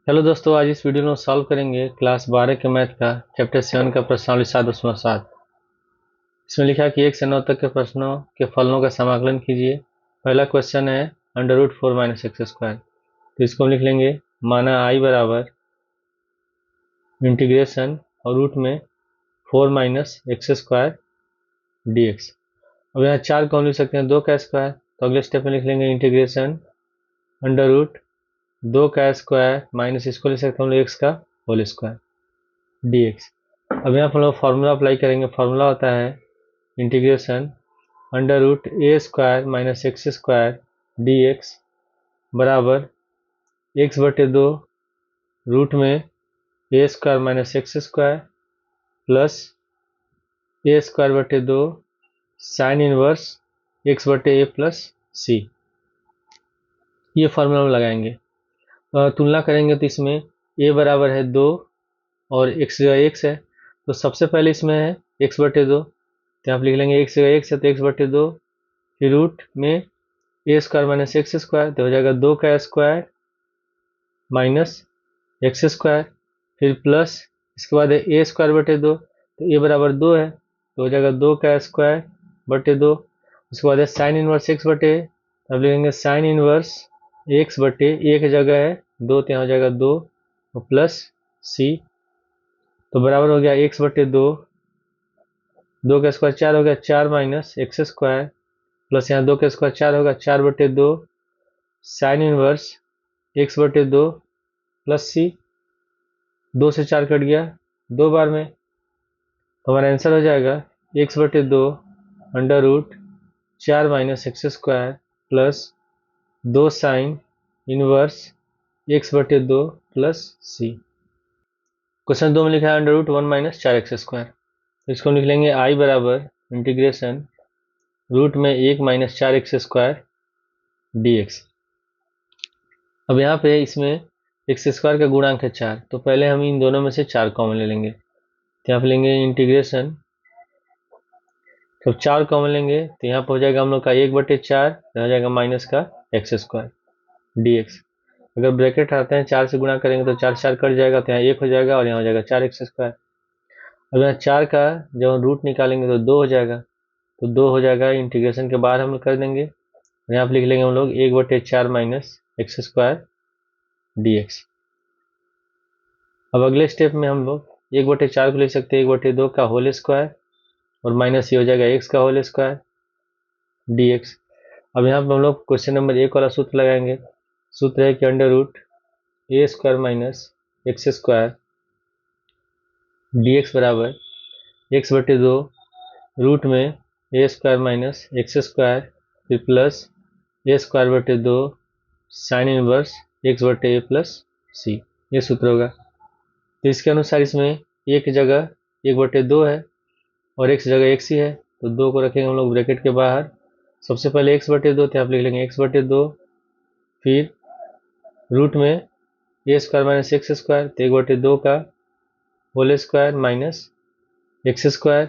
Hello दोस्तों, आज इस वीडियो में सॉल्व करेंगे क्लास 12 के मैथ का चैप्टर 7 का प्रश्नावली 7.7। इसमें लिखा है कि 1 से 9 तक के प्रश्नों के फलनों का समाकलन कीजिए। पहला क्वेश्चन है under root 4 minus x square. तो इसको हम लिख लेंगे माना आई बराबर इंटीग्रेशन और रूट में 4 minus x square D x. अब यहाँ 4 को हम लिख सकते हैं 2 का स्क्वायर, तो अगले स्टेप में लिख लेंगे इंटीग्रेशन अंडर रूट 2 का स्क्वायर माइनस इसको लिख सकते हैं हम लोग एक्स का होल स्क्वायर dx। अब यहाँ पर हम लोग फार्मूला अप्लाई करेंगे। फार्मूला होता है इंटीग्रेशन अंडर रूट ए square minus x square D x बराबर एक्स बटे 2 रूट में A square minus x square plus A square बटे 2 साइन इनवर्स एक्स बटे ए प्लस सी। ये फार्मूला हम लगाएंगे। तुलना करेंगे तो इसमें ए बराबर है 2 और एक्स जगह एक्स है, तो सबसे पहले इसमें है एक्स बटे 2, तो आप लिख लेंगे एक्स जगह एक्स है तो एक्स बटे 2, फिर रूट में A square minus x square तो हो जाएगा 2 का स्क्वायर माइनस एक्स स्क्वायर, फिर प्लस इसके बाद है ए स्क्वायर बटे 2, तो ए बराबर 2 है तो हो जाएगा 2 का स्क्वायर बटे 2। उसके बाद है साइन इनवर्स एक्स बटे, अब लिखेंगे साइन इनवर्स एक्स बटे एक जगह है 2 तो यहाँ हो जाएगा 2 और प्लस सी, तो बराबर हो गया एक्स बटे 2, 2 का स्क्वायर 4 हो गया 4 माइनस एक्स स्क्वायर प्लस यहाँ 2 का स्क्वायर 4 होगा 4 बटे 2 साइन इनवर्स एक्स बटे 2 प्लस सी, 2 से 4 कट गया 2 बार में, तो हमारा आंसर हो जाएगा एक्स बटे 2 under root 4 minus x square plus 2 sine inverse x बटे 2 प्लस सी। क्वेश्चन 2 में लिखा है under root 1 minus 4 x square, तो इसको लिख लेंगे आई बराबर इंटीग्रेशन रूट में 1 minus 4 x square D x. अब यहाँ पे इसमें एक्स स्क्वायर का गुणांक है 4, तो पहले हम इन दोनों में से 4 कॉमन ले लेंगे। तो यहाँ पे लेंगे इंटीग्रेशन, जब 4 कॉमन लेंगे तो यहाँ पर हो जाएगा हम लोग का 1/4 हो जाएगा माइनस का एक्स स्क्वायर डी एक्स। अगर ब्रैकेट आते हैं 4 से गुणा करेंगे तो 4 4 कट जाएगा तो यहाँ 1 हो जाएगा और यहाँ हो जाएगा 4 एक्स स्क्वायर। अब यहाँ 4 का जब हम रूट निकालेंगे तो 2 हो जाएगा, तो 2 हो जाएगा इंटीग्रेशन के बाहर हम लोग कर देंगे और यहाँ पर लिख लेंगे हम लोग 1/4 minus x square D x. अब अगले स्टेप में हम लोग 1/4 को लिख सकते हैं 1/2 का होल स्क्वायर और माइनस ये हो जाएगा एक्स का होल स्क्वायर डी एक्स। अब यहाँ पर हम लोग क्वेश्चन नंबर 1 वाला सूत्र लगाएंगे। सूत्र है कि अंडर रूट ए square minus x square D x बराबर एक्स बटे 2 रूट में A square minus x square फिर प्लस ए स्क्वायर बटे 2 साइन इनवर्स एक्स बटे ए प्लस सी, ये सूत्र होगा। तो इसके अनुसार इसमें एक जगह 1/2 है और एक्स जगह एक्स ही है, तो 2 को रखेंगे हम लोग ब्रैकेट के बाहर। सबसे पहले एक्स बटे 2 तो आप लिख लेंगे एक्स बटे 2, फिर रूट में A square minus x square तो 1/2 का whole square minus x square,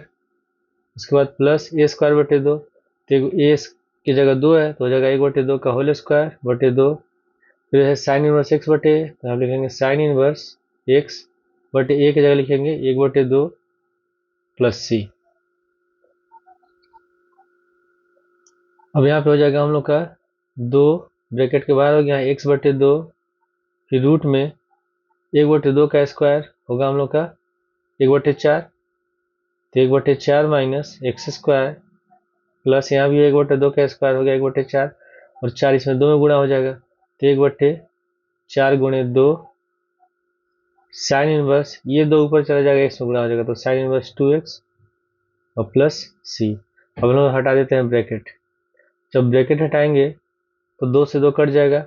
उसके बाद प्लस ए स्क्वायर बटे 2 तो ए की जगह 2 है तो हो जाएगा 1/2 का होल स्क्वायर बटे 2, फिर है साइन इनवर्स एक्स बटे, तो आप लिखेंगे साइन इनवर्स एक्स बटे ए की जगह लिखेंगे 1/2 प्लस सी। अब यहाँ पे हो जाएगा हम लोग का 2 ब्रैकेट के बाहर हो गया एक्स बटे 2, फिर रूट में 1/2 का स्क्वायर होगा हम लोग का 1/4, तो 1/4 माइनस एक्स स्क्वायर प्लस यहाँ भी 1/2 का स्क्वायर हो गया 1/4 और 4 इसमें 2 में गुणा हो जाएगा, तो 1/4 गुणे 2 साइन इनवर्स ये 2 ऊपर चला जाएगा एक्स में गुणा हो जाएगा तो साइन इनवर्स 2x और प्लस सी। अब हम लोग हटा देते हैं ब्रैकेट, जब ब्रैकेट हटाएंगे तो 2 से 2 कट जाएगा,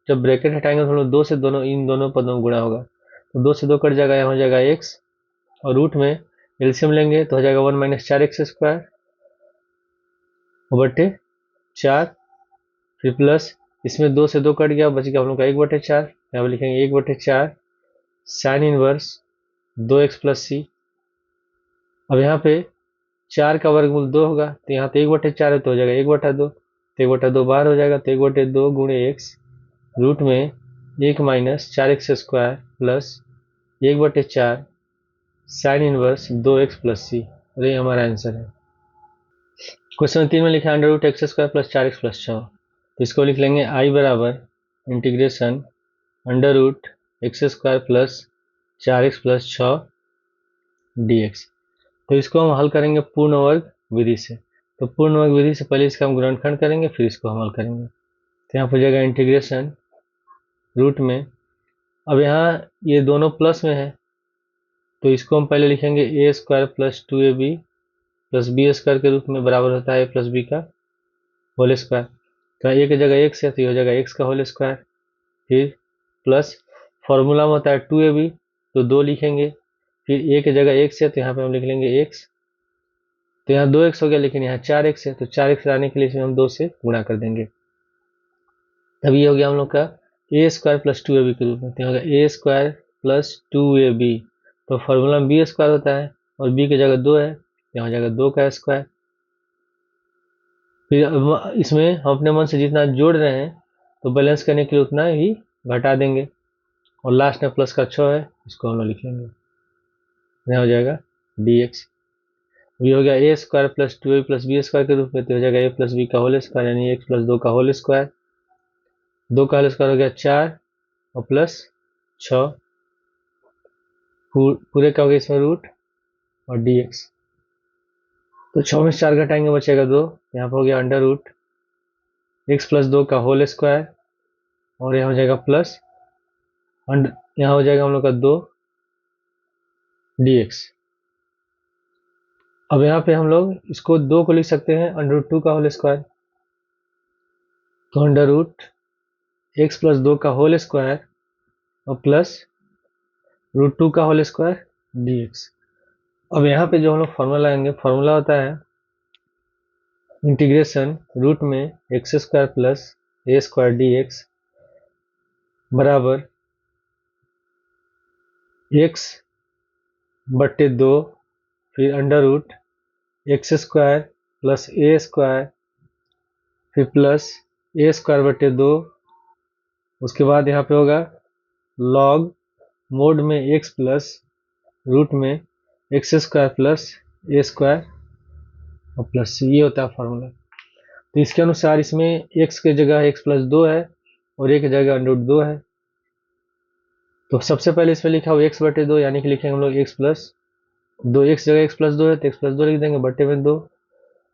जब ब्रैकेट हटाएंगे तो हम लोग 2 से दोनों इन दोनों पदों में गुणा होगा, तो 2 से 2 कट जाएगा, यहाँ हो जाएगा x और रूट में एलसीएम लेंगे तो हो जाएगा 1 माइनस 4 एक्स स्क्वायर बटे 4, फिर प्लस इसमें 2 से 2 कट गया बच गया हम लोग का 1/4, यहाँ पर लिखेंगे 1/4 साइन इनवर्स 2x प्लस सी। अब यहाँ पे 4 का वर्गमूल 2 होगा तो यहाँ तो 1/4 है तो हो जाएगा 1/2, तो 1/2 बाहर हो जाएगा तो 1/2 गुणे x रूट में 1 minus 4x² plus 1/4 sine inverse 2x plus C. और ये हमारा आंसर है। क्वेश्चन 3 में लिखा है √x² प्लस 4x प्लस 6। तो इसको लिख लेंगे I बराबर integration √x² plus 4x plus 6 dx। तो इसको हम हल करेंगे पूर्ण वर्ग विधि से। तो पूर्ण वर्ग विधि से पहले इसका हम गुणनखंड करेंगे, फिर इसको हम हल करेंगे। तो यहाँ पर हो जाएगा इंटीग्रेशन रूट में, अब यहाँ ये दोनों प्लस में है तो इसको हम पहले लिखेंगे a² plus 2ab plus b² के रूप में बराबर होता है a प्लस b का होल स्क्वायर। तो a की जगह x है तो ये हो जाएगा x का होल स्क्वायर, फिर प्लस फॉर्मूला में होता है 2ab तो 2 लिखेंगे, फिर a की जगह x है तो यहाँ पे हम लिख लेंगे x। तो यहाँ 2x हो गया लेकिन यहाँ 4x है तो 4x लाने के लिए इसमें हम 2 से गुणा कर देंगे। तब ये हो गया हम लोग का a² प्लस 2ab के रूप में। तो a² प्लस 2ab तो फॉर्मूला में b² होता है और b की जगह 2 है, यहाँ हो जाएगा 2 का स्क्वायर। फिर इसमें हम अपने मन से जितना जोड़ रहे हैं तो बैलेंस करने के लिए उतना ही घटा देंगे, और लास्ट में प्लस का 6 है, इसको हम लोग लिख लेंगे, यहाँ हो जाएगा dx। ये हो गया a² plus 2ab plus b² के रूप में। तो हो जाएगा a प्लस b का होल स्क्वायर यानी x प्लस 2 का होल स्क्वायर। 2 का होल स्क्वायर हो गया 4 और प्लस 6 पूरे का हो गया इसमें रूट और dx। तो 6 में से 4 घटाएंगे बचेगा 2, यहाँ पर हो गया x प्लस 2 का होल स्क्वायर और यहाँ हो जाएगा प्लस यहाँ हो जाएगा हम लोग का 2 dx। अब यहाँ पे हम लोग इसको 2 को लिख सकते हैं √2 का होल स्क्वायर। तो x प्लस 2 का होल स्क्वायर और प्लस √2 का होल स्क्वायर dx। अब यहाँ पे जो हम लोग फॉर्मूला लगाएंगे, फॉर्मूला होता है इंटीग्रेशन रूट में x² प्लस a² dx बराबर x/2 फिर √x² प्लस a² फिर प्लस a²/2, उसके बाद यहाँ पे होगा log मोड में x प्लस रूट में x² प्लस a² और प्लस c, ये होता है फॉर्मूला। तो इसके अनुसार इसमें x की जगह x प्लस 2 है और a की जगह √2 है। तो सबसे पहले इसमें लिखा हुआ x/2 यानी कि लिखेंगे हम लोग x प्लस 2, x जगह x प्लस 2 है तो x प्लस 2 लिख देंगे बटे में 2।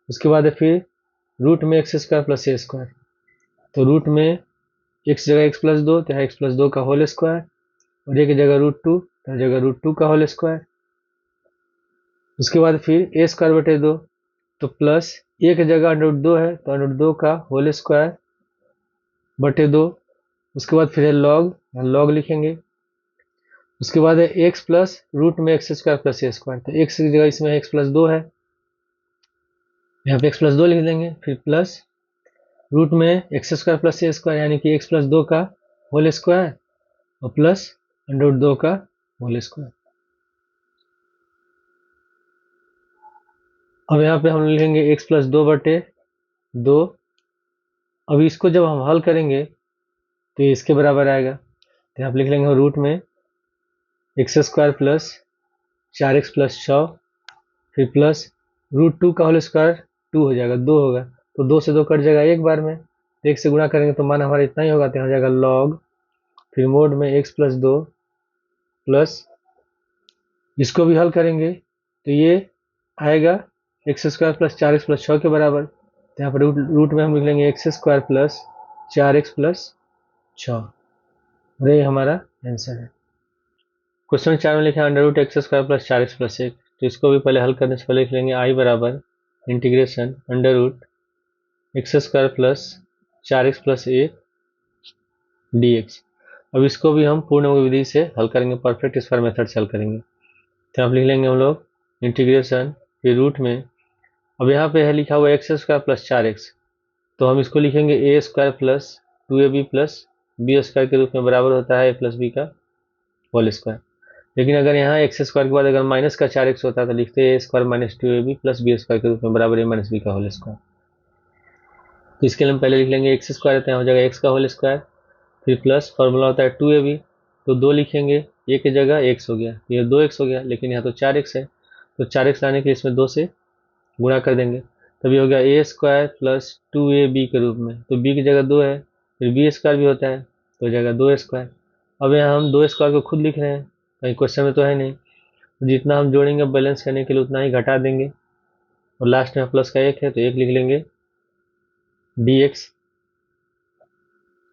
उसके बाद फिर रूट में x² प्लस a²। तो रूट में x जगह x प्लस 2 तो यहाँ x प्लस 2 का होल स्क्वायर और a की जगह √2 तो जगह √2 का होल स्क्वायर। उसके बाद फिर a²/2 तो प्लस a की जगह √2 है तो √2 का होल स्क्वायर बटे 2। उसके बाद फिर लॉग लिखेंगे। उसके बाद है x प्लस रूट में x² प्लस a²। तो x की जगह इसमें x प्लस 2 है, यहाँ पे x प्लस 2 लिख देंगे, फिर प्लस रूट में x² प्लस a² यानी कि x प्लस 2 का होल स्क्वायर और प्लस √2 का होल स्क्वायर। अब यहाँ पे हम लिखेंगे x प्लस 2/2। अब इसको जब हम हल करेंगे तो ये इसके बराबर आएगा। तो यहाँ पे लिख लेंगे रूट में x² प्लस 4x प्लस 6 फिर प्लस √2 का होल स्क्वायर 2 हो जाएगा, 2 होगा तो 2 से 2 कट जाएगा एक बार में, 1 से गुणा करेंगे तो मान हमारा इतना ही होगा। तो यहाँ हो जाएगा log फिर मोड में x प्लस 2 प्लस इसको भी हल करेंगे तो ये आएगा x² प्लस 4x प्लस 6 के बराबर। तो यहाँ पर रूट में हम लिख लेंगे x² प्लस 4x प्लस 6 और ये हमारा आंसर है। क्वेश्चन 4 में लिखा है √x² प्लस 4x प्लस 1। तो इसको भी पहले हल करने से पहले लिख लेंगे I बराबर integration √x² plus 4x plus 1 dx। अब इसको भी हम पूर्ण विधि से हल करेंगे, परफेक्ट स्क्वायर मेथड से हल करेंगे। तो आप लिख लेंगे हम लोग इंटीग्रेशन फिर रूट में, अब यहाँ पे है लिखा हुआ x² प्लस 4x तो हम इसको लिखेंगे a² plus 2ab plus b² के रूप में बराबर होता है a प्लस b का होल स्क्वायर। लेकिन अगर यहाँ x² के बाद अगर माइनस का 4x होता तो लिखते a² minus 2ab plus b² के रूप में बराबर a माइनस b का होल स्क्वायर। तो इसके लिए हम पहले लिख लेंगे x² तो यहाँ हो जाएगा x का होल स्क्वायर फिर प्लस फॉर्मूला होता है 2ab, तो 2 लिखेंगे, ए की जगह x हो गया, ये 2x हो गया, लेकिन यहाँ तो 4x है, तो 4x लाने के लिए इसमें 2 से गुणा कर देंगे, तभी हो गया ए स्क्वायर प्लस 2ab के रूप में। तो b की जगह 2 है, फिर बी स्क्वायर भी होता है, तो हो जाएगा 2 स्क्वायर। अब यहाँ हम 2 स्क्वायर को खुद लिख रहे हैं, कहीं क्वेश्चन में तो है नहीं, जितना हम जोड़ेंगे बैलेंस करने के लिए उतना ही घटा देंगे, और लास्ट में प्लस का 1 है तो 1 लिख लेंगे dx।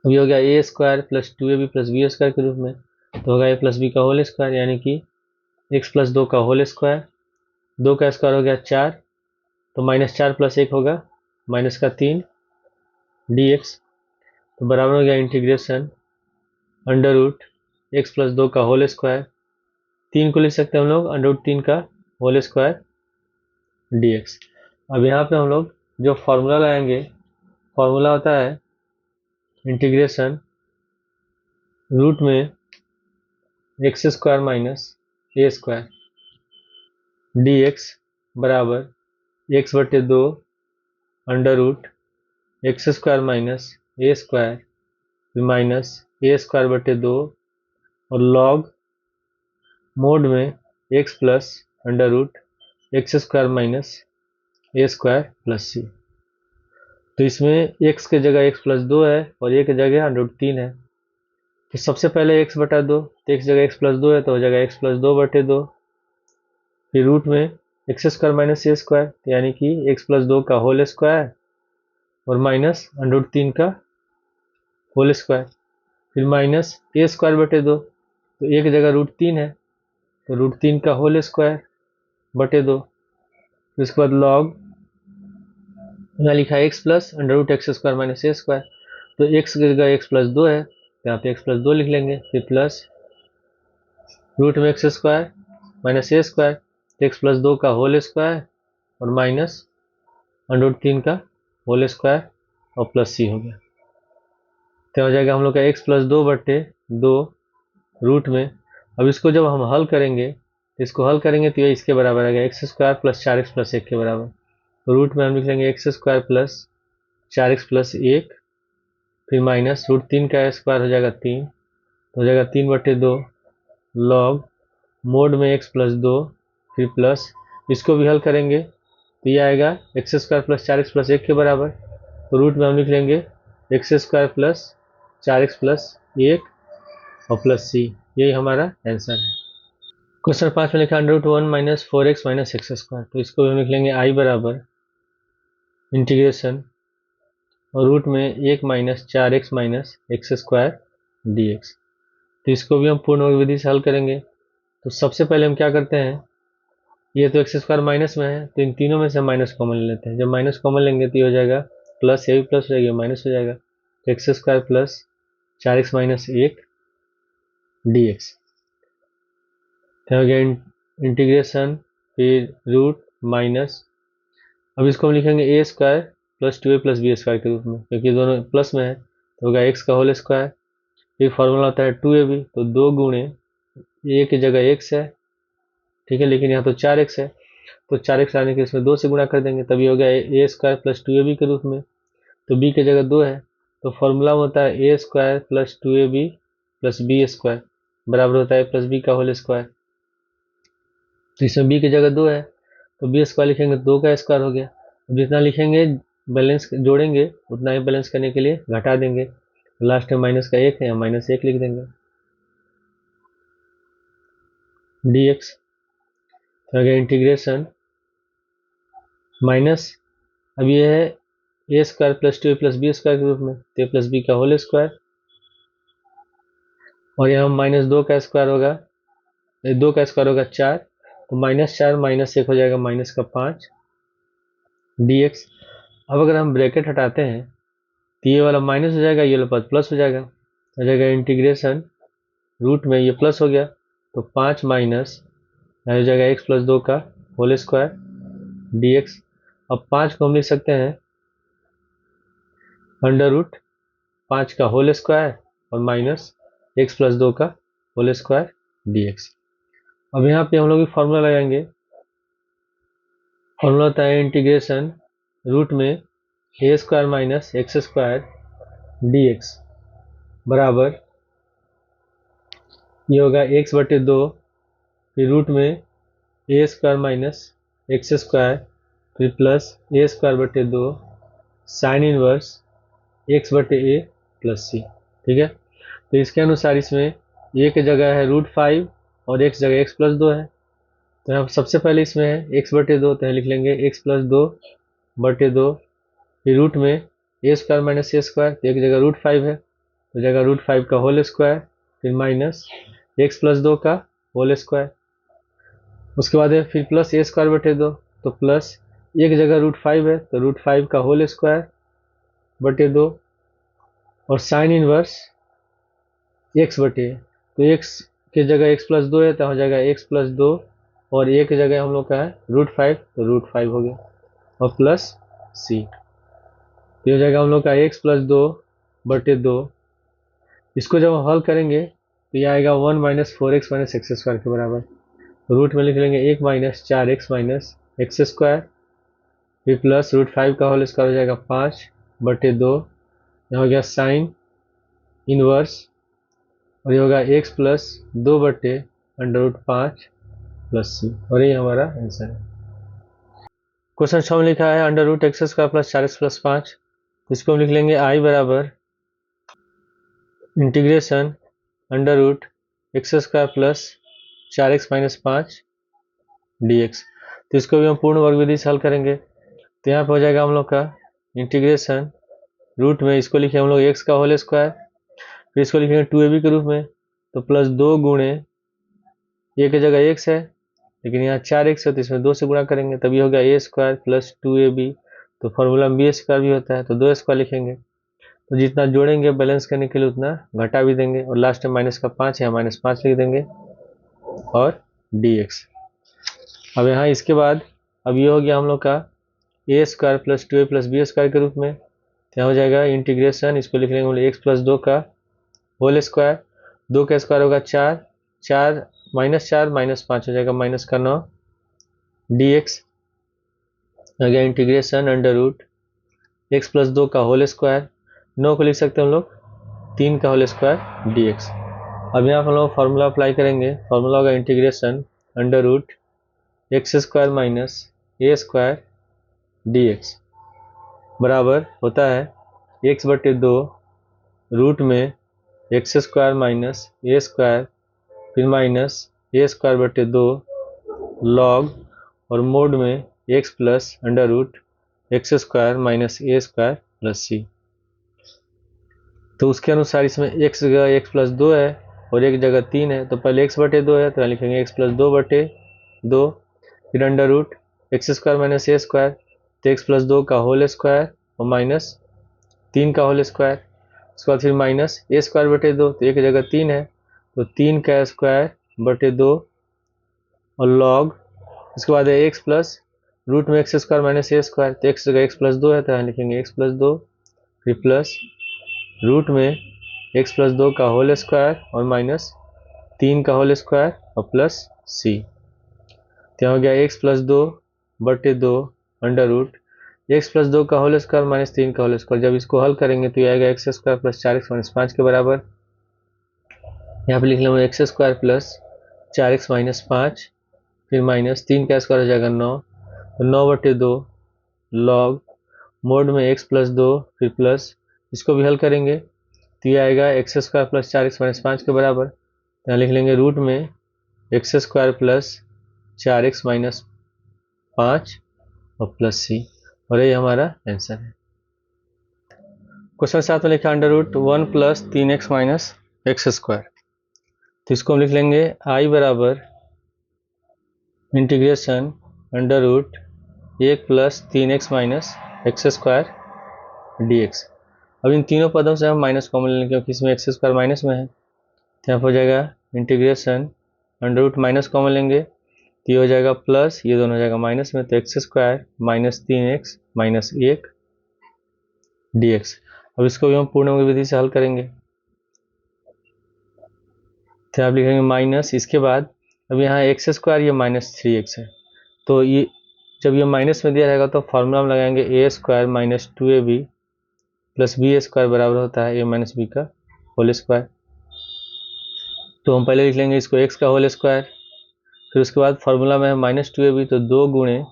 अभी हो गया A square plus 2ab plus B square के रूप में, तो होगा ए प्लस बी का होल स्क्वायर, यानी कि x प्लस 2 का होल स्क्वायर, 2 का स्क्वायर हो गया 4, तो -4 प्लस 1 होगा माइनस का 3 dx, तो बराबर हो गया integration under root x plus 2 का होल स्क्वायर, 3 को लिख सकते हैं हम लोग अंडर रूट 3 का होल स्क्वायर dx। अब यहाँ पे हम लोग जो फॉर्मूला लगाएंगे, फॉर्मूला होता है इंटीग्रेशन रूट में एक्स स्क्वायर माइनस ए स्क्वायर dx बराबर x बटे 2 under root x square minus ए स्क्वायर माइनस ए स्क्वायर बटे 2 और लॉग मोड में x plus under root x square minus ए स्क्वायर प्लस सी। तो इसमें x की जगह x प्लस 2 है और a की जगह अंडर रूट 3 है, तो सबसे पहले x बटा 2, तो x जगह x प्लस 2 है तो हो जाएगा x प्लस 2 बटे 2, फिर रूट में एक्स स्क्वायर माइनस ए स्क्वायर, यानी कि x प्लस 2 का होल स्क्वायर और माइनस अंडर रूट 3 का होल स्क्वायर, फिर माइनस ए स्क्वायर बटे 2, तो एक जगह रूट 3 है तो रूट 3 का होल स्क्वायर बटे 2, फिर उसके बाद लॉग यहाँ लिखा है X plus under root x square minus ए स्क्वायर, तो एक्स की जगह एक्स प्लस 2 है तो यहाँ पे एक्स प्लस 2 लिख लेंगे, फिर प्लस रूट में एक्स स्क्वायर माइनस ए स्क्वायर, तो एक्स प्लस 2 का होल स्क्वायर और माइनस अंडर रूट 3 का होल स्क्वायर और प्लस सी हो गया, तो हो जाएगा हम लोग का एक्स प्लस 2 बटे 2 रूट में। अब इसको जब हम हल करेंगे तो इसको हल करेंगे तो ये इसके बराबर आ गया x square plus 4x plus 1 के बराबर, तो रूट में हम लिख लेंगे x square plus 4x plus 1, फिर माइनस रूट 3 का स्क्वायर हो जाएगा 3, तो हो जाएगा 3 बटे 2 लॉग मोड में x प्लस 2, फिर प्लस इसको भी हल करेंगे तो ये आएगा x square plus 4x plus 1 के बराबर, तो रूट में हम लिख लेंगे x square plus 4x plus 1 और प्लस सी, यही हमारा आंसर है। क्वेश्चन 5 में लिखा under root 1 minus 4x minus x square, तो इसको हम लिख लेंगे आई बराबर इंटीग्रेशन और रूट में 1 minus 4x minus x square dx, तो इसको भी हम पूर्ण वर्ग विधि से हल करेंगे। तो सबसे पहले हम क्या करते हैं, ये तो एक्स स्क्वायर माइनस में है तो इन तीनों में से माइनस कॉमन ले लेते हैं, जब माइनस कॉमन लेंगे तो ये हो जाएगा प्लस, ये भी प्लस हो जाएगा, माइनस हो जाएगा, तो X square plus 4x minus 1 dx, तो हो गया इंटीग्रेशन फिर रूट माइनस, अब इसको हम लिखेंगे A square plus 2a plus B square के रूप में, क्योंकि दोनों प्लस में है तो होगा x का होल स्क्वायर, फिर फॉर्मूला होता है 2ab, तो 2 गुणे a की जगह x है, ठीक है, लेकिन यहाँ तो 4x है तो 4x लाने के इसमें 2 से गुणा कर देंगे, तभी हो गया ए स्क्वायर प्लस 2ab के रूप में, तो b की जगह 2 है तो फॉर्मूला होता है A square plus 2ab plus B square बराबर होता है प्लस बी का होल स्क्वायर, तो इसमें b की जगह 2 है तो बी स्क्वायर लिखेंगे 2 का स्क्वायर हो गया, जितना लिखेंगे बैलेंस जोड़ेंगे उतना ही बैलेंस करने के लिए घटा देंगे, लास्ट में माइनस का 1 है माइनस 1 लिख देंगे dx, तो अगर इंटीग्रेशन माइनस, अब ये है A square plus 2 plus B square के रूप में, तो प्लस बी का होल स्क्वायर और यहाँ माइनस 2 का स्क्वायर होगा, 2 का स्क्वायर होगा 4, तो माइनस 4 माइनस 1 हो जाएगा माइनस का 5 dx। अब अगर हम ब्रैकेट हटाते हैं तो ये वाला माइनस हो जाएगा, ये वाला पद प्लस हो जाएगा, हो जाएगा इंटीग्रेशन रूट में ये प्लस हो गया तो 5 माइनस हो जाएगा एक्स प्लस 2 का होल स्क्वायर dx। अब 5 को हम लिख सकते हैं अंडर रूट 5 का होल स्क्वायर और माइनस एक्स प्लस 2 का होल स्क्वायर dx। अब यहाँ पे हम लोग फॉर्मूला लगाएंगे, फॉर्मूला होता है इंटीग्रेशन रूट में A square minus x square dx, बराबर ये होगा x/2, फिर रूट में A square minus x square, फिर plus a²/2 sine inverse x/a plus C. ठीक है, तो इसके अनुसार इसमें a की जगह है √5 और x जगह x+2 है। तो यहाँ सबसे पहले इसमें है x/2, तो लिख लेंगे x+2/2, फिर रूट में a² माइनस a², तो एक जगह √5 है तो जगह √5 का होल स्क्वायर, फिर माइनस x+2 का होल स्क्वायर, उसके बाद है फिर प्लस a²/2, तो प्लस एक जगह √5 है तो √5 का होल स्क्वायर/2, और साइन इनवर्स x/a, तो x की जगह x+2 है तो हो जाएगा x+2, और a की जगह हम लोग का है √5 तो √5 हो गया, और प्लस c, तो हो जाएगा हम लोग का x+2/2। इसको जब हम हल करेंगे तो ये आएगा 1 - 4x - x² के बराबर। तो रूट में लिख लेंगे 1 - 4x - x², फिर प्लस √5 का होल स्क्वायर हो जाएगा 5/2, यहाँ हो गया साइन इनवर्स, और ये होगा x+2/√5 प्लस c, और ये हमारा आंसर है। क्वेश्चन 6 में लिखा है √x² + 4x + 5, तो इसको हम लिख लेंगे i बराबर इंटीग्रेशन √x² + 4x - 5 dx। तो इसको भी हम पूर्ण वर्ग विधि से हल करेंगे, तो यहाँ पे हो जाएगा हम लोग का इंटीग्रेशन, रूट में इसको लिखे हम लोग x का होल स्क्वायर, फिर इसको लिखेंगे 2ab के रूप में, तो प्लस 2 गुणे a की जगह x है लेकिन यहाँ 4x है तो इसमें 2 से गुणा करेंगे, तभी हो गया a² + 2ab, तो फॉर्मूला में b² भी होता है तो 2² लिखेंगे, तो जितना जोड़ेंगे बैलेंस करने के लिए उतना घटा भी देंगे, और लास्ट में माइनस का 5 यहाँ -5 लिख देंगे, और dx। अब यहाँ इसके बाद अब ये हो गया हम लोग का a² + 2a + b² के रूप में, तो यहाँ हो जाएगा इंटीग्रेशन, इसको लिख लेंगे हम लोग x+2 का होल स्क्वायर, 2 का स्क्वायर होगा 4, 4 -4 -5 हो जाएगा -9 dx, हो गया इंटीग्रेशन √x+2 का होल स्क्वायर, 9 को लिख सकते हैं हम लोग 3 का होल स्क्वायर dx। अब यहाँ पर हम लोग फॉर्मूला अप्लाई करेंगे, फॉर्मूला होगा इंटीग्रेशन √x² - a² dx बराबर होता है x/2 रूट में x² - a², फिर माइनस a²/2 लॉग, और मोड में x plus √x² - a² plus c। तो उसके अनुसार इसमें x जगह x+2 है और एक जगह 3 है, तो पहले x/2 है तो लिखेंगे x+2/2, फिर √x² - a², तो x+2 का होल स्क्वायर और माइनस 3 का होल स्क्वायर, उसके बाद फिर माइनस a²/2, तो एक जगह 3 है तो 3 का स्क्वायर/2, और लॉग, उसके बाद है x प्लस रूट में x² - a², तो x जगह x+2 है तो यहाँ लिखेंगे x+2, फिर प्लस रूट में x+2 का होल स्क्वायर और माइनस 3 का होल स्क्वायर और प्लस c, तो हो गया x+2/2 अंडर रूट x+2 का होल स्क्वायर माइनस 3 का होल स्क्वायर। जब इसको हल करेंगे तो ये आएगा x² + 4x - 5 के बराबर। यहाँ पे लिख लेंगे x² + 4x - 5, फिर माइनस 3 का स्क्वायर हो जाएगा 9, तो 9/2 लॉग मोड में x+2, फिर प्लस इसको भी हल करेंगे तो ये आएगा x² + 4x - 5 के बराबर। यहाँ लिख लेंगे रूट में x² + 4x - 5 और प्लस c, और ये हमारा आंसर है। क्वेश्चन 7 में लिखा √1 + 3x - x², तो इसको हम लिख लेंगे i बराबर इंटीग्रेशन √1 + 3x - x² dx। अब इन तीनों पदों से हम माइनस कॉमन लेंगे क्योंकि इसमें x² माइनस में है, तो यहाँ पर हो जाएगा इंटीग्रेशन √ माइनस कॉमन लेंगे तो ये हो जाएगा प्लस, ये दोनों हो जाएगा माइनस में, तो x² - 3x - 1 dx। अब इसको भी हम पूर्ण विधि से हल करेंगे, तो आप लिखेंगे माइनस, इसके बाद अब यहाँ x², ये -3x है, तो ये जब ये माइनस में दिया रहेगा तो फॉर्मूला में लगाएंगे a² - 2ab + b² बराबर होता है a - b का होल स्क्वायर। तो हम पहले लिख लेंगे इसको x का होल स्क्वायर, फिर उसके बाद फॉर्मूला में है -2ab, तो 2 गुणे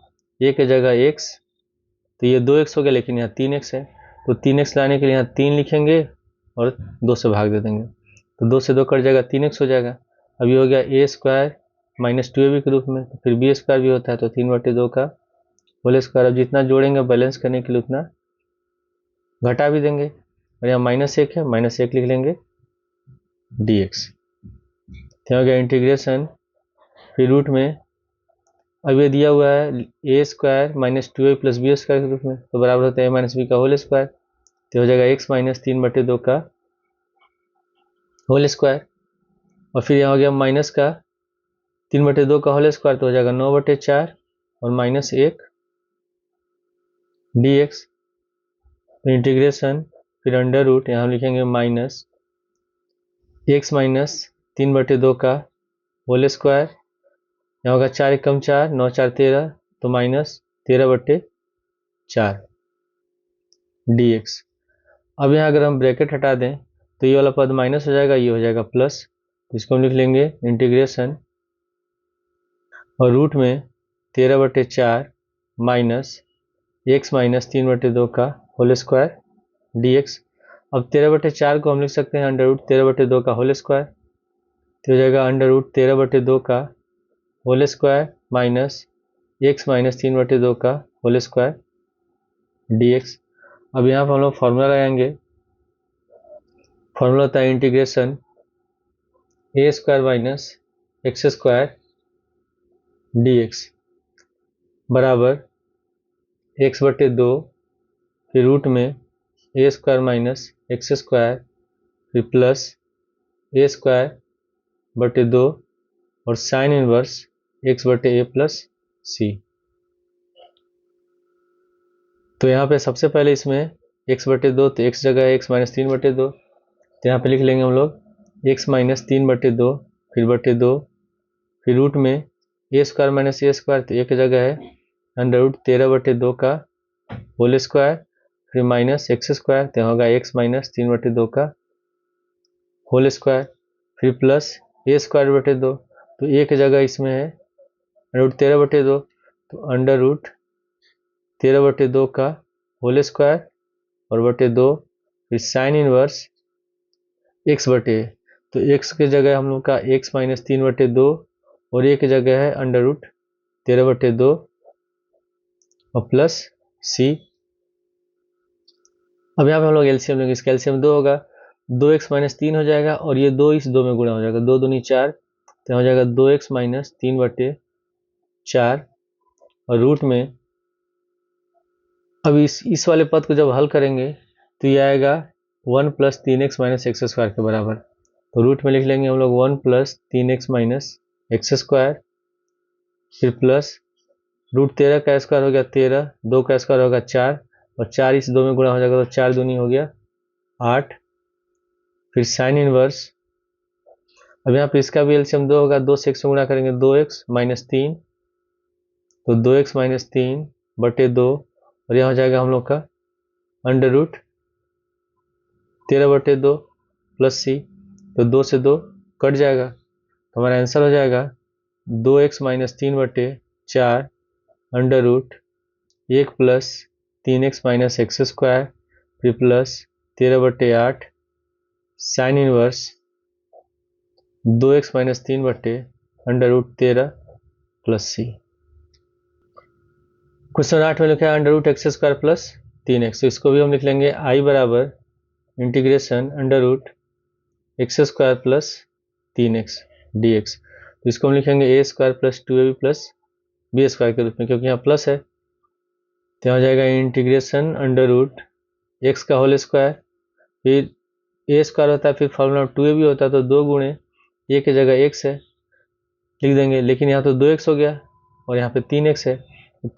a की जगह x, तो ये 2x हो गया, लेकिन यहाँ 3x है, तो 3x लाने के लिए यहाँ 3 लिखेंगे और 2 से भाग दे देंगे, तो 2 से 2 कट जाएगा, 3x हो जाएगा। अब ये हो गया a स्क्वायर -2ab के रूप में, तो फिर b स्क्वायर भी होता है, तो 3/2 का होल स्क्वायर। अब जितना जोड़ेंगे बैलेंस करने के लिए उतना घटा भी देंगे, और यहाँ -1 है, -1 लिख लेंगे dx। तो हो गया इंटीग्रेशन, फिर रूट में अब ये दिया हुआ है a square -2a plus b square के रूप में, तो बराबर होता है a माइनस बी का होल स्क्वायर, तो हो जाएगा x माइनस 3/2 का होल स्क्वायर। और फिर यहाँ हो गया माइनस का 3/2 का होल स्क्वायर, तो हो जाएगा 9/4 और -1 dx। तो इंटीग्रेशन, फिर अंडर रूट, यहाँ हम लिखेंगे माइनस x माइनस 3/2 का होल स्क्वायर, यहाँ होगा 4 × 4 9 4 13, तो -13/4 dx। अब यहाँ अगर हम ब्रैकेट हटा दें तो ये वाला पद माइनस हो जाएगा, ये हो जाएगा प्लस, तो इसको हम लिख लेंगे इंटीग्रेशन, और रूट में 13/4 माइनस x माइनस 3/2 का होल स्क्वायर dx। अब 13/4 को हम लिख सकते हैं अंडर रूट 13/2 का होल स्क्वायर, तो हो जाएगा अंडर रूट 13/2 का whole square minus x minus 3/2 का होल स्क्वायर dx। अब यहाँ पर हम लोग फॉर्मूला लगाएंगे, फॉर्मूला होता है integration a square minus x square dx बराबर x/2, फिर रूट में a square minus x square, फिर प्लस a स्क्वायर/2 और sign inverse x/a plus c। तो यहाँ पे सबसे पहले इसमें x/2, तो x जगह x माइनस 3/2, तो यहाँ पे लिख लेंगे हम लोग x माइनस 3/2 फिर 2, फिर रूट में a square minus a square, तो एक जगह है अंडर रूट 13/2 का होल स्क्वायर, फिर माइनस x स्क्वायर, तो होगा x माइनस 3/2 का होल स्क्वायर, फिर प्लस a स्क्वायर/2, तो एक जगह इसमें है रूट 13/2, तो अंडर रूट 13/2 का होल स्क्वायर और 2, फिर साइन इनवर्स x/a, तो x के जगह हम लोग का x माइनस 3/2 और एक जगह है अंडर रूट 13/2 और प्लस c। अब यहाँ पे हम लोग एलसीएम लेंगे, इसका एलसीएम 2 होगा, 2x माइनस 3 हो जाएगा और ये 2 इस 2 में गुणा हो जाएगा, 2 दूनी 4, तो हो जाएगा 2x माइनस 3/4, और रूट में अब इस वाले पद को जब हल करेंगे तो ये आएगा 1 plus 3x minus x square के बराबर, तो रूट में लिख लेंगे हम लोग 1 plus 3x minus x square, फिर प्लस रूट 13 का स्क्वायर हो गया 13, 2 का स्क्वायर होगा 4 और 4 इस 2 में गुणा हो जाएगा, तो 4 दूनी हो गया 8, फिर साइन इनवर्स। अब यहाँ पे इसका भी एलसीएम 2 होगा, 2 से x में गुणा करेंगे 2x माइनस 3, तो 2x माइनस 3/2, और यहाँ हो जाएगा हम लोग का अंडर रूट 13/2 प्लस c, तो 2 से 2 कट जाएगा, तो हमारा आंसर हो जाएगा 2x minus 3/4 under root 1 plus 3x minus x square, फिर plus 13/8 sine inverse 2x minus 3/अंडर रूट 13 प्लस c। क्वेश्चन 8 में लिखा है under root x square plus 3x, तो इसको भी हम लिख लेंगे i बराबर integration under root x square plus 3x dx, तो इसको हम लिखेंगे a square plus 2ab plus b square के रूप में, क्योंकि यहाँ प्लस है, तो यहाँ हो जाएगा इंटीग्रेशन अंडर रूट x का होल स्क्वायर, फिर a स्क्वायर होता है, फिर फॉर्मूला 2ab होता है, तो 2 गुणे a की जगह x है लिख देंगे, लेकिन यहाँ तो 2x हो गया और यहाँ पे 3x है,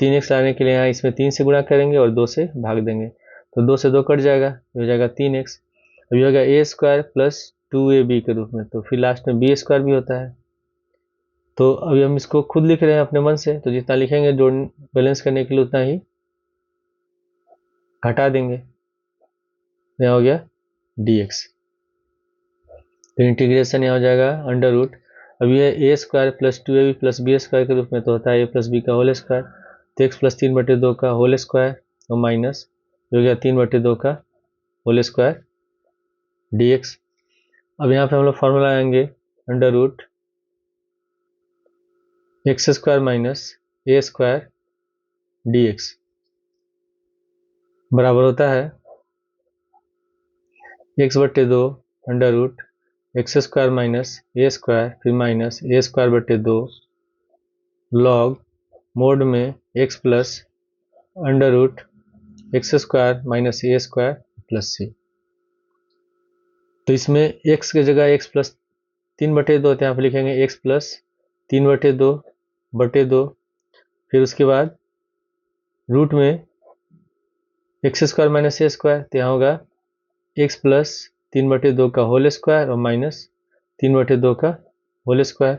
3x लाने के लिए यहाँ इसमें 3 से गुणा करेंगे और 2 से भाग देंगे, तो 2 से 2 कट जाएगा, हो जाएगा 3x। अभी होगा a स्क्वायर प्लस 2ab के रूप में, तो फिर लास्ट में b स्क्वायर भी होता है, तो अभी हम इसको खुद लिख रहे हैं अपने मन से, तो जितना लिखेंगे जोड़ बैलेंस करने के लिए उतना ही घटा देंगे, यहाँ हो गया dx। फिर इंटीग्रेशन यहाँ हो जाएगा अंडर रूट, अब ये A square plus 2ab plus B square के रूप में तो होता है ए प्लस बी का होल स्क्वायर, तो एक्स प्लस 3/2 का होल स्क्वायर और माइनस हो गया 3/2 का होल स्क्वायर dx। अब यहाँ पे हम लोग फॉर्मूला आएंगे under root x square minus ए स्क्वायर dx बराबर होता है x/2 under root x square minus ए स्क्वायर फिर माइनस ए स्क्वायर 2 लॉग मोड में x plus under root x square minus ए स्क्वायर प्लस सी। तो इसमें x की जगह x प्लस 3/2 तो यहाँ पे लिखेंगे x प्लस 3/2 फिर उसके बाद रूट में एक्स स्क्वायर माइनस ए स्क्वायर, तो यहाँ होगा x प्लस 3/2 का होल स्क्वायर और माइनस 3/2 का होल स्क्वायर।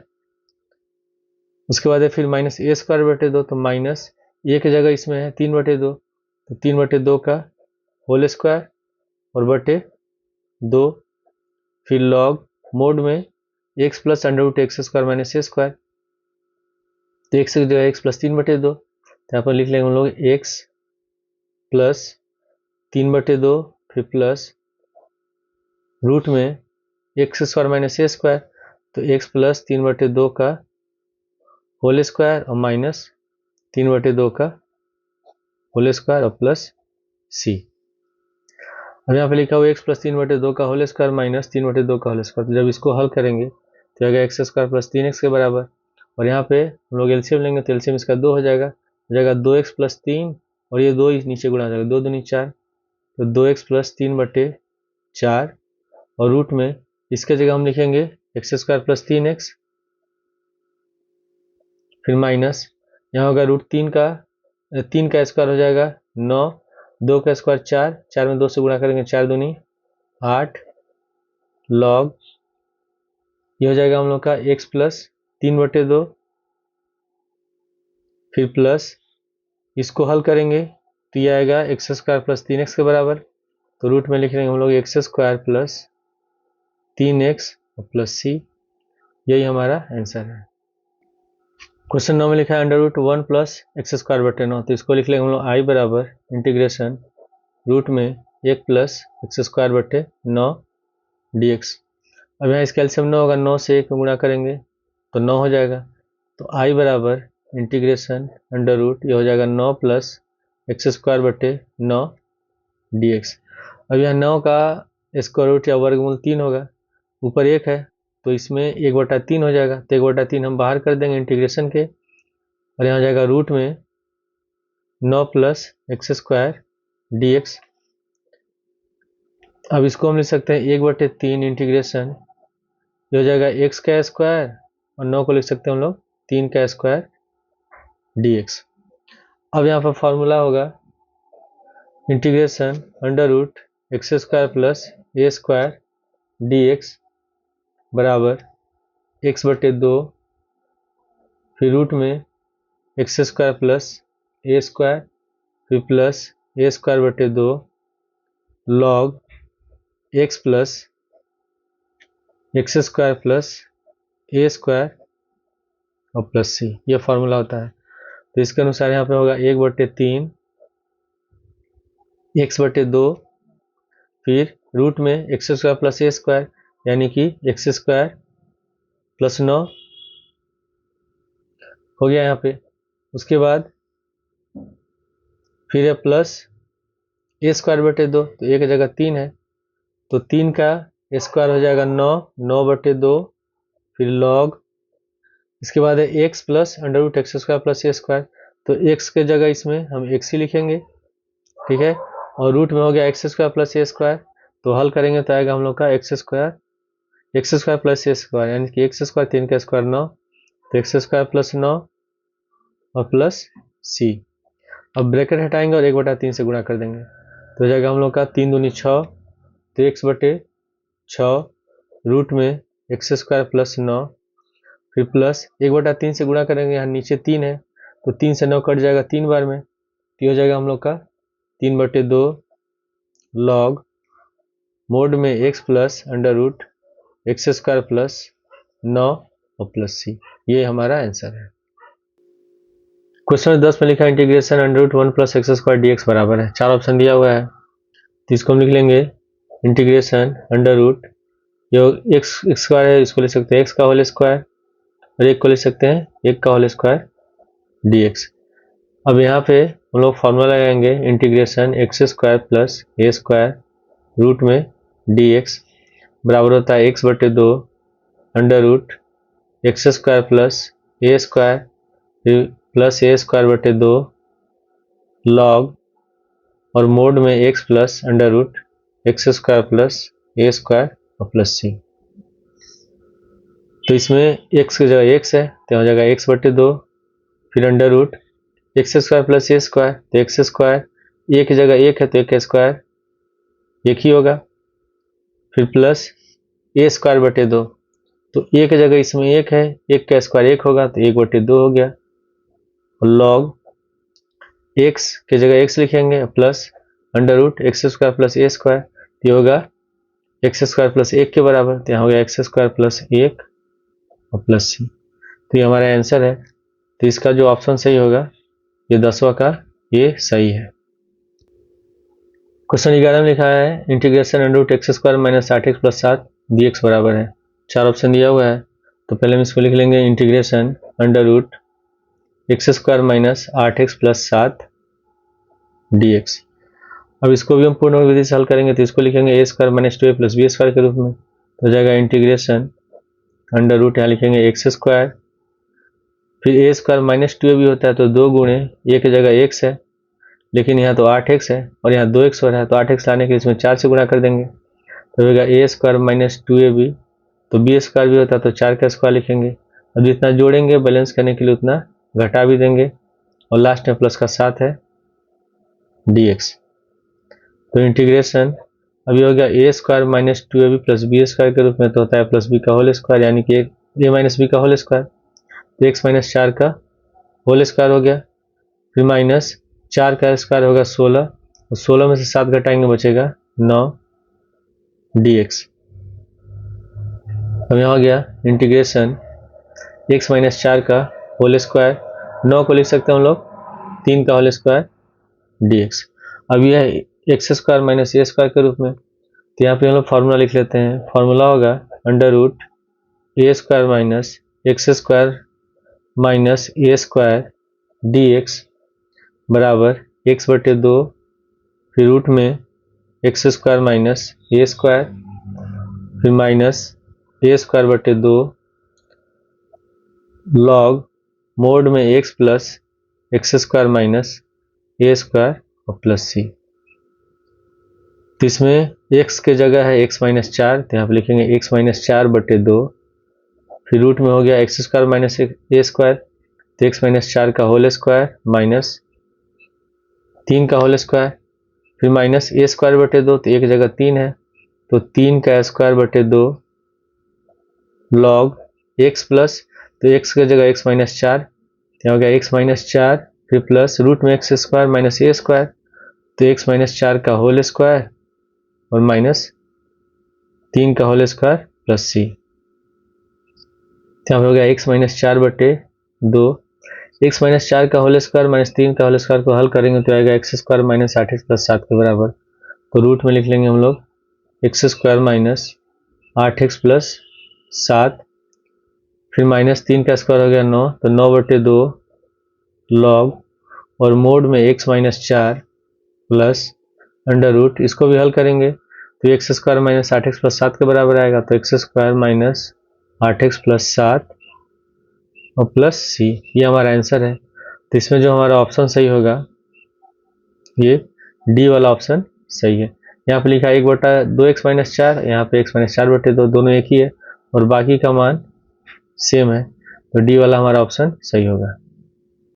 उसके बाद है फिर माइनस ए स्क्वायर/2, तो माइनस ए की जगह इसमें है 3/2 तो 3/2 का होल स्क्वायर और बटे 2 फिर लॉग मोड में x plus under root x square minus ए स्क्वायर, तो x की जगह x प्लस 3/2 तो यहाँ पर लिख लेंगे हम लोग x प्लस 3/2 फिर प्लस रूट में एक्स स्क्वायर माइनस ए स्क्वायर, तो x प्लस 3/2 का होल स्क्वायर और माइनस 3/2 का होल स्क्वायर और प्लस सी। अब यहाँ पे लिखा हुआ x प्लस 3/2 का होल स्क्वायर माइनस 3/2 का होल स्क्वायर, तो जब इसको हल करेंगे तो आएगा एक्स स्क्वायर प्लस 3x के बराबर, और यहाँ पे हम लोग एलसीएम लेंगे तो एलसीएम इसका 2 हो जाएगा 2x प्लस 3 और ये 2 नीचे गुणा हो जाएगा 2 दूनी 4, तो 2x प्लस 3/4 और रूट में इसके जगह हम लिखेंगे एक्स स्क्वायर प्लस 3x फिर माइनस यहाँ होगा रूट 3 का स्क्वायर हो जाएगा 9, 2 का स्क्वायर 4, 4 में 2 से गुणा करेंगे 4 दूनी 8 लॉग ये हो जाएगा हम लोग का x प्लस 3/2 फिर प्लस इसको हल करेंगे तो ये आएगा एक्स स्क्वायर प्लस 3x के बराबर, तो रूट में लिख लेंगे हम लोग X square plus 3x plus C, यही हमारा आंसर है। क्वेश्चन 9 में लिखा है under root 1 plus x square 9, तो इसको लिख लेंगे हम लोग आई बराबर इंटीग्रेशन रूट में 1 प्लस एक्स स्क्वायर 9 dx। अब यहाँ इसका एलसीएम 9 होगा, 9 से 1 में गुणा करेंगे तो 9 हो जाएगा, तो आई बराबर इंटीग्रेशन अंडर रूट ये हो जाएगा 9 प्लस एक्स स्क्वायर 9 dx। अब यहाँ 9 का स्क्वायर रूट या वर्गमूल 3 होगा, ऊपर 1 है तो इसमें 1/3 हो जाएगा, तो 1/3 हम बाहर कर देंगे इंटीग्रेशन के, और यहाँ जाएगा रूट में 9 प्लस एक्स स्क्वायर dx। अब इसको हम लिख सकते हैं 1/3 इंटीग्रेशन ये हो जाएगा x का स्क्वायर और 9 को लिख सकते हैं हम लोग 3 का स्क्वायर dx। अब यहाँ पर फॉर्मूला होगा integration under root x square plus A square dx बराबर x/2 फिर रूट में x square plus A square फिर प्लस ए स्क्वायर/2 log x plus x square plus A square और प्लस सी, यह फॉर्मूला होता है। तो इसके अनुसार यहाँ पे होगा 1/3 x/2 फिर रूट में x square plus A square यानी कि एक्स स्क्वायर प्लस 9 हो गया यहाँ पे। उसके बाद फिर है प्लस ए स्क्वायर/2, तो एक जगह 3 है तो 3 का स्क्वायर हो जाएगा 9, 9/2 फिर लॉग इसके बाद है x plus under root x square plus A square, तो x के जगह इसमें हम x ही लिखेंगे, ठीक है, और रूट में हो गया x square plus A square, तो हल करेंगे तो आएगा हम लोग का x square plus A square यानी कि एक्स स्क्वायर 3 का स्क्वायर 9, तो एक्स स्क्वायर प्लस 9 और प्लस सी। अब ब्रैकेट हटाएंगे और 1/3 से गुणा कर देंगे तो हो जाएगा हम लोग का 3 दूनी 6, तो x/6 रूट में एक्स स्क्वायर प्लस 9 फिर प्लस 1/3 से गुणा करेंगे, यहाँ नीचे 3 है तो 3 से 9 कट जाएगा 3 बार में, तो हो जाएगा हम लोग का 3/2 लॉग मोड में x plus under root x square plus 9 और प्लस सी, ये हमारा आंसर है। क्वेश्चन 10 में लिखा है integration under root 1 plus x square D x बराबर है। 4 ऑप्शन दिया हुआ है, तो इसको हम लिख लेंगे इंटीग्रेशन अंडर रूट, जो एक्स स्क्वायर है इसको लिख सकते हैं एक्स का होल स्क्वायर, और एक को लिख सकते हैं एक का होल स्क्वायर डी एक्स। अब यहाँ पे हम लोग फॉर्मूला लगाएंगे integration X square plus A square root में डी एक्स बराबर होता है एक्स बटे 2 under root x square plus A square plus A square बटे 2 लॉग और मोड में x plus under root x square plus A square और plus सी। तो इसमें एक्स की जगह एक्स है तो हो जाएगा एक्स बटे 2, फिर under root x square plus A square, तो एक्स स्क्वायर ए की जगह एक है तो एक स्क्वायर एक ही होगा, फिर प्लस ए स्क्वायर बटे 2, तो ए की जगह इसमें एक है, एक का स्क्वायर एक होगा तो 1 बटे 2 हो गया, और लॉग एक्स की जगह एक्स लिखेंगे plus under root x square plus A square, ये होगा एक्स स्क्वायर प्लस 1 के बराबर, तो यहाँ हो गया एक्स स्क्वायर प्लस 1 और प्लस सी। तो ये हमारा आंसर है। तो इसका जो ऑप्शन सही होगा ये 10वां का ये सही है। क्वेश्चन 11 में लिखा है integration under root x square minus 8x plus 7 d x बराबर है। 4 ऑप्शन दिया हुआ है, तो पहले हम इसको लिख लेंगे integration under root x square minus 8x plus 7 d x. अब इसको भी हम पूर्ण विधि से हल करेंगे, तो इसको लिखेंगे A square minus 2a plus B square के रूप में, तो हो जाएगा इंटीग्रेशन अंडर रूट, यहाँ लिखेंगे एक्स स्क्वायर, फिर ए स्क्वायर माइनस 2a भी होता है तो 2 गुणे ए की जगह x है, लेकिन यहाँ तो 8x है और यहाँ 2x हो रहा है, तो 8x लाने के लिए इसमें 4 से गुणा कर देंगे, तो होगा ए स्क्वायर माइनस 2ab, तो बी स्क्वायर भी होता है तो 4 का स्क्वायर लिखेंगे। अब जितना जोड़ेंगे बैलेंस करने के लिए उतना घटा भी देंगे, और लास्ट में प्लस का 7 है dx। तो इंटीग्रेशन अभी हो गया A square minus 2ab plus B square के रूप में, तो होता है प्लस बी का होल स्क्वायर, यानी कि ए माइनस बी का होल स्क्वायर, तो एक्स माइनस 4 का होल स्क्वायर हो गया, फिर माइनस 4 का स्क्वायर होगा 16, और 16 में से 7 घटाएंगे बचेगा 9 dx। अब यहाँ हो गया इंटीग्रेशन एक्स माइनस 4 का होल स्क्वायर, 9 को लिख सकते हैं हम लोग 3 का होल स्क्वायर dx। अब यह एक्स स्क्वायर माइनस ए स्क्वायर के रूप में, तो यहाँ पे हम लोग फार्मूला लिख लेते हैं। फार्मूला होगा अंडर रूट ए square minus x square minus ए स्क्वायर डी एक्स बराबर एक्स बटे 2, फिर रूट में एक्स स्क्वायर माइनस ए स्क्वायर, फिर माइनस ए स्क्वायर बटे 2 लॉग मोड में x plus x square minus ए स्क्वायर और प्लस सी। तो इसमें x के जगह है x माइनस 4, तो यहाँ पे लिखेंगे x माइनस 4 बटे 2, फिर रूट में हो गया एक्स स्क्वायर माइनस ए स्क्वायर, तो x माइनस 4 का होल स्क्वायर माइनस 3 का होल स्क्वायर, फिर माइनस ए स्क्वायर बटे 2, तो एक जगह 3 है तो 3 का स्क्वायर बटे 2 लॉग x प्लस, तो x की जगह x माइनस 4, तो हो गया x माइनस 4 फिर प्लस रूट में एक्स स्क्वायर माइनस ए स्क्वायर, तो x माइनस 4 का होल स्क्वायर और माइनस 3 का होल स्क्वायर प्लस सी। यहाँ पे हो गया x माइनस 4 बटे 2, x माइनस 4 का होल स्क्वायर माइनस 3 का होल स्क्वायर को हल करेंगे तो आएगा x square minus 8x plus 7 के बराबर, तो रूट में लिख लेंगे हम लोग X square minus 8x plus 7, फिर माइनस 3 का स्क्वायर हो गया 9, तो 9 बटे 2 लॉग और मोड में x minus 4 plus under root, इसको भी हल करेंगे तो X square minus 8x plus 7 के बराबर आएगा, तो X square minus 8x plus 7 और प्लस सी, ये हमारा आंसर है। तो इसमें जो हमारा ऑप्शन सही होगा ये डी वाला ऑप्शन सही है। यहाँ पे लिखा है 1 बटा 2x माइनस 4, यहाँ पे x माइनस 4 बटे 2, दोनों एक ही है और बाकी का मान सेम है, तो डी वाला हमारा ऑप्शन सही होगा।